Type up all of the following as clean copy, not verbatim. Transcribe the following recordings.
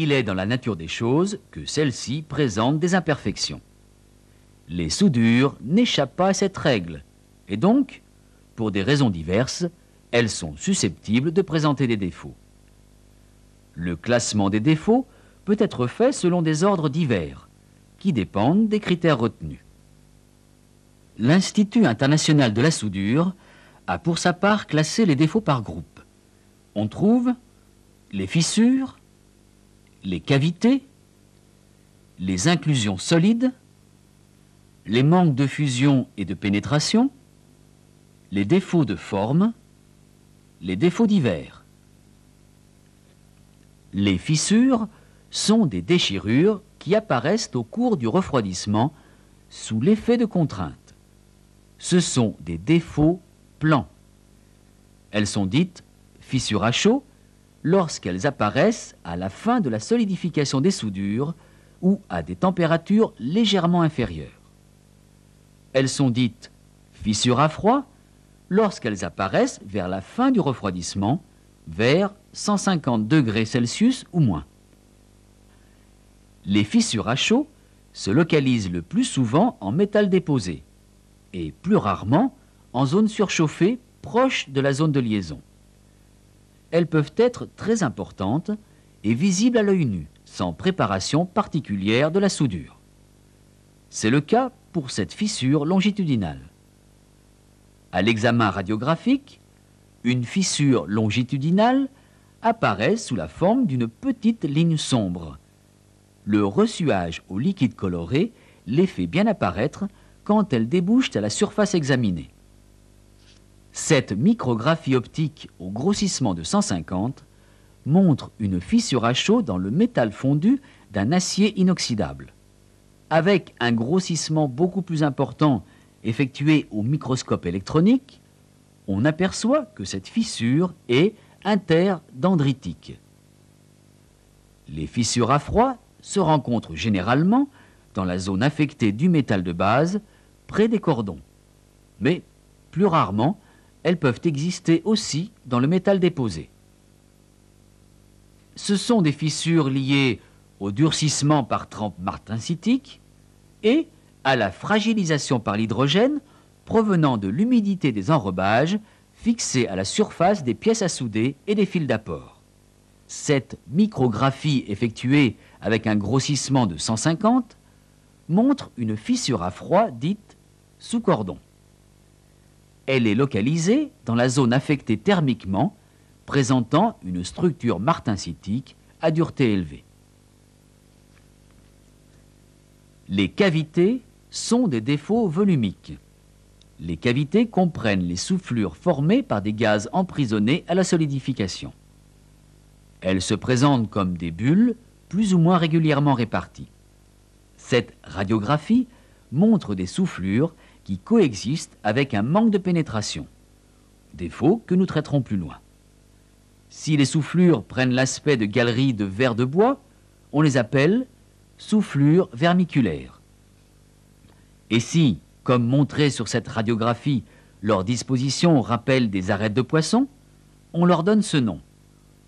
Il est dans la nature des choses que celles-ci présentent des imperfections. Les soudures n'échappent pas à cette règle, et donc, pour des raisons diverses, elles sont susceptibles de présenter des défauts. Le classement des défauts peut être fait selon des ordres divers, qui dépendent des critères retenus. L'Institut international de la soudure a pour sa part classé les défauts par groupe. On trouve les fissures, les cavités, les inclusions solides, les manques de fusion et de pénétration, les défauts de forme, les défauts divers. Les fissures sont des déchirures qui apparaissent au cours du refroidissement sous l'effet de contraintes. Ce sont des défauts plans. Elles sont dites fissures à chaud lorsqu'elles apparaissent à la fin de la solidification des soudures ou à des températures légèrement inférieures. Elles sont dites fissures à froid lorsqu'elles apparaissent vers la fin du refroidissement, vers 150 degrés Celsius ou moins. Les fissures à chaud se localisent le plus souvent en métal déposé et plus rarement en zone surchauffée proche de la zone de liaison. Elles peuvent être très importantes et visibles à l'œil nu, sans préparation particulière de la soudure. C'est le cas pour cette fissure longitudinale. À l'examen radiographique, une fissure longitudinale apparaît sous la forme d'une petite ligne sombre. Le ressuage au liquide coloré les fait bien apparaître quand elles débouchent à la surface examinée. Cette micrographie optique au grossissement de 150 montre une fissure à chaud dans le métal fondu d'un acier inoxydable. Avec un grossissement beaucoup plus important effectué au microscope électronique, on aperçoit que cette fissure est interdendritique. Les fissures à froid se rencontrent généralement dans la zone affectée du métal de base, près des cordons. Mais, plus rarement, elles peuvent exister aussi dans le métal déposé. Ce sont des fissures liées au durcissement par trempe martensitique et à la fragilisation par l'hydrogène provenant de l'humidité des enrobages fixés à la surface des pièces à souder et des fils d'apport. Cette micrographie effectuée avec un grossissement de 150 montre une fissure à froid dite sous cordon. Elle est localisée dans la zone affectée thermiquement, présentant une structure martensitique à dureté élevée. Les cavités sont des défauts volumiques. Les cavités comprennent les soufflures formées par des gaz emprisonnés à la solidification. Elles se présentent comme des bulles plus ou moins régulièrement réparties. Cette radiographie montre des soufflures qui coexistent avec un manque de pénétration, défaut que nous traiterons plus loin. Si les soufflures prennent l'aspect de galeries de verre de bois, on les appelle soufflures vermiculaires. Et si, comme montré sur cette radiographie, leur disposition rappelle des arêtes de poisson, on leur donne ce nom,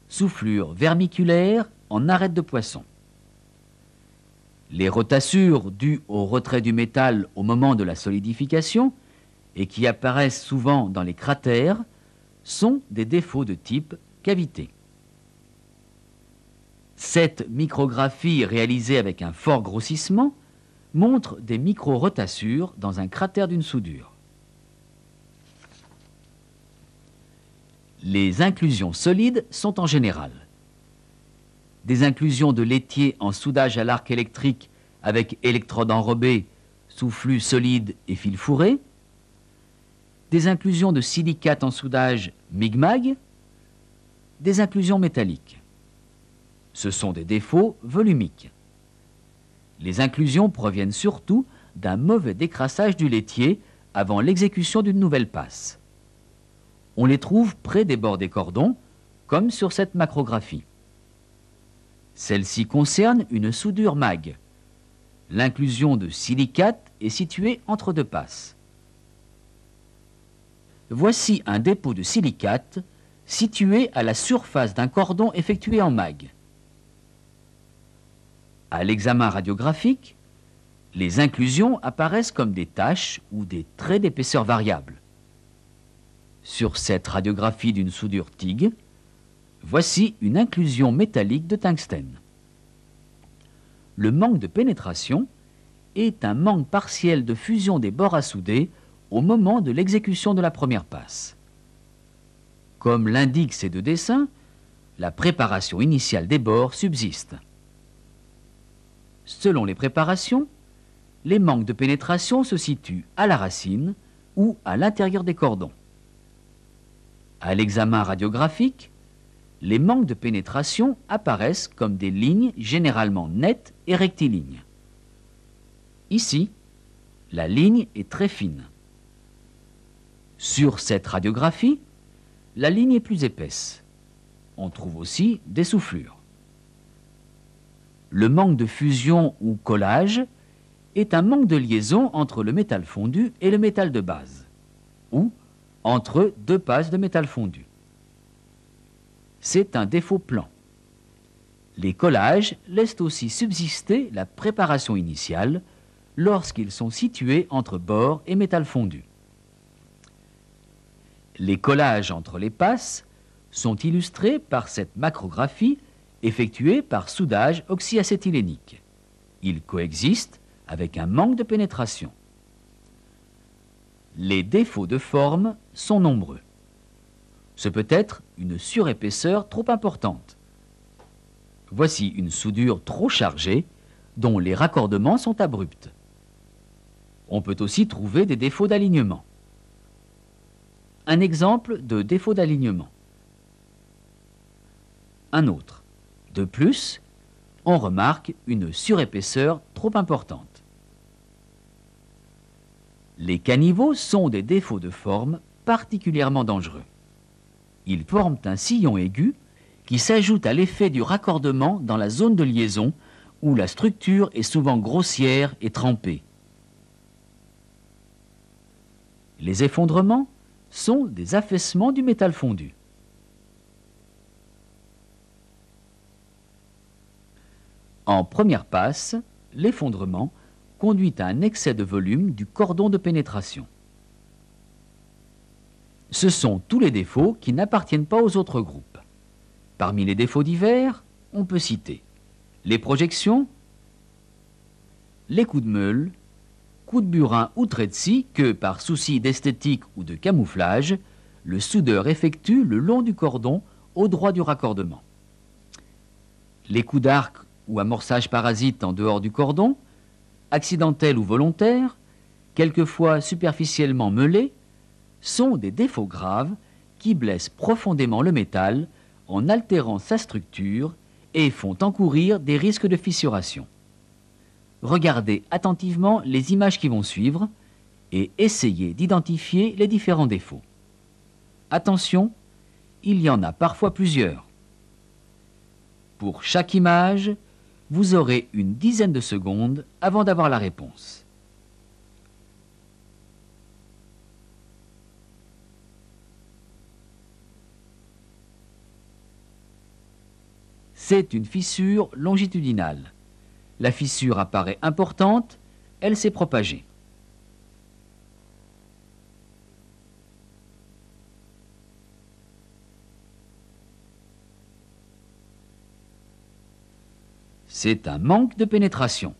soufflures vermiculaires en arêtes de poisson. Les rotassures dues au retrait du métal au moment de la solidification et qui apparaissent souvent dans les cratères sont des défauts de type cavité. Cette micrographie réalisée avec un fort grossissement montre des micro-rotassures dans un cratère d'une soudure. Les inclusions solides sont en général des inclusions de laitier en soudage à l'arc électrique avec électrode enrobée sous flux solide et fil fourré, des inclusions de silicate en soudage MIG-MAG, des inclusions métalliques. Ce sont des défauts volumiques. Les inclusions proviennent surtout d'un mauvais décrassage du laitier avant l'exécution d'une nouvelle passe. On les trouve près des bords des cordons, comme sur cette macrographie. Celle-ci concerne une soudure MAG. L'inclusion de silicate est située entre deux passes. Voici un dépôt de silicate situé à la surface d'un cordon effectué en MAG. À l'examen radiographique, les inclusions apparaissent comme des taches ou des traits d'épaisseur variable. Sur cette radiographie d'une soudure TIG, voici une inclusion métallique de tungstène. Le manque de pénétration est un manque partiel de fusion des bords à souder au moment de l'exécution de la première passe. Comme l'indiquent ces deux dessins, la préparation initiale des bords subsiste. Selon les préparations, les manques de pénétration se situent à la racine ou à l'intérieur des cordons. À l'examen radiographique, les manques de pénétration apparaissent comme des lignes généralement nettes et rectilignes. Ici, la ligne est très fine. Sur cette radiographie, la ligne est plus épaisse. On trouve aussi des soufflures. Le manque de fusion ou collage est un manque de liaison entre le métal fondu et le métal de base, ou entre deux passes de métal fondu. C'est un défaut plan. Les collages laissent aussi subsister la préparation initiale lorsqu'ils sont situés entre bord et métal fondu. Les collages entre les passes sont illustrés par cette macrographie effectuée par soudage oxyacétylénique. Ils coexistent avec un manque de pénétration. Les défauts de forme sont nombreux. Ce peut être une surépaisseur trop importante. Voici une soudure trop chargée dont les raccordements sont abrupts. On peut aussi trouver des défauts d'alignement. Un exemple de défaut d'alignement. Un autre. De plus, on remarque une surépaisseur trop importante. Les caniveaux sont des défauts de forme particulièrement dangereux. Ils forment un sillon aigu qui s'ajoute à l'effet du raccordement dans la zone de liaison où la structure est souvent grossière et trempée. Les effondrements sont des affaissements du métal fondu. En première passe, l'effondrement conduit à un excès de volume du cordon de pénétration. Ce sont tous les défauts qui n'appartiennent pas aux autres groupes. Parmi les défauts divers, on peut citer les projections, les coups de meule, coups de burin ou traits de scie que, par souci d'esthétique ou de camouflage, le soudeur effectue le long du cordon au droit du raccordement. Les coups d'arc ou amorçage parasite en dehors du cordon, accidentels ou volontaires, quelquefois superficiellement meulés, sont des défauts graves qui blessent profondément le métal en altérant sa structure et font encourir des risques de fissuration. Regardez attentivement les images qui vont suivre et essayez d'identifier les différents défauts. Attention, il y en a parfois plusieurs. Pour chaque image, vous aurez une dizaine de secondes avant d'avoir la réponse. C'est une fissure longitudinale. La fissure apparaît importante, elle s'est propagée. C'est un manque de pénétration.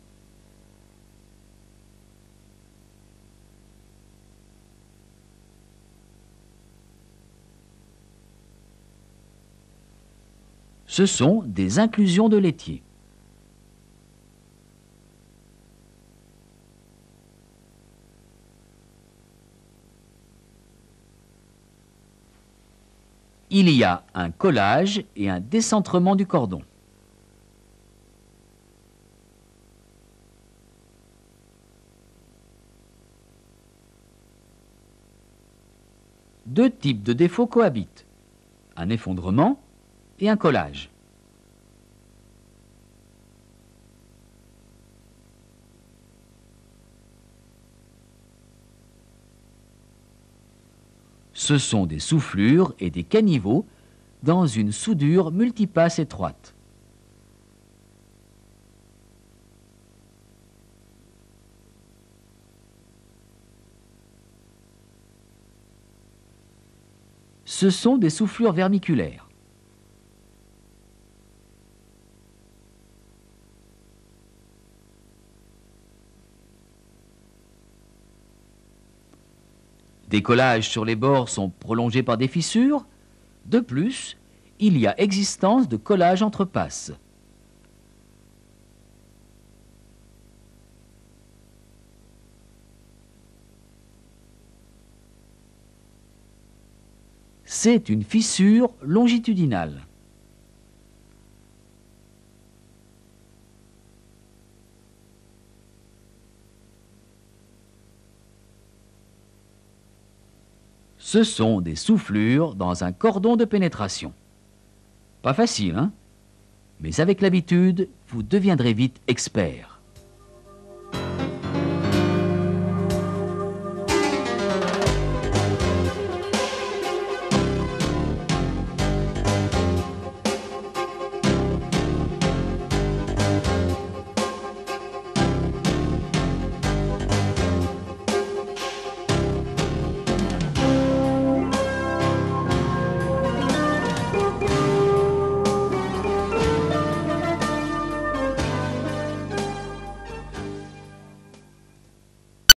Ce sont des inclusions de laitier. Il y a un collage et un décentrement du cordon. Deux types de défauts cohabitent, un effondrement et un collage. Ce sont des soufflures et des caniveaux dans une soudure multipasse étroite. Ce sont des soufflures vermiculaires. Des collages sur les bords sont prolongés par des fissures. De plus, il y a existence de collages entre passes. C'est une fissure longitudinale. Ce sont des soufflures dans un cordon de pénétration. Pas facile, hein? Mais avec l'habitude, vous deviendrez vite expert.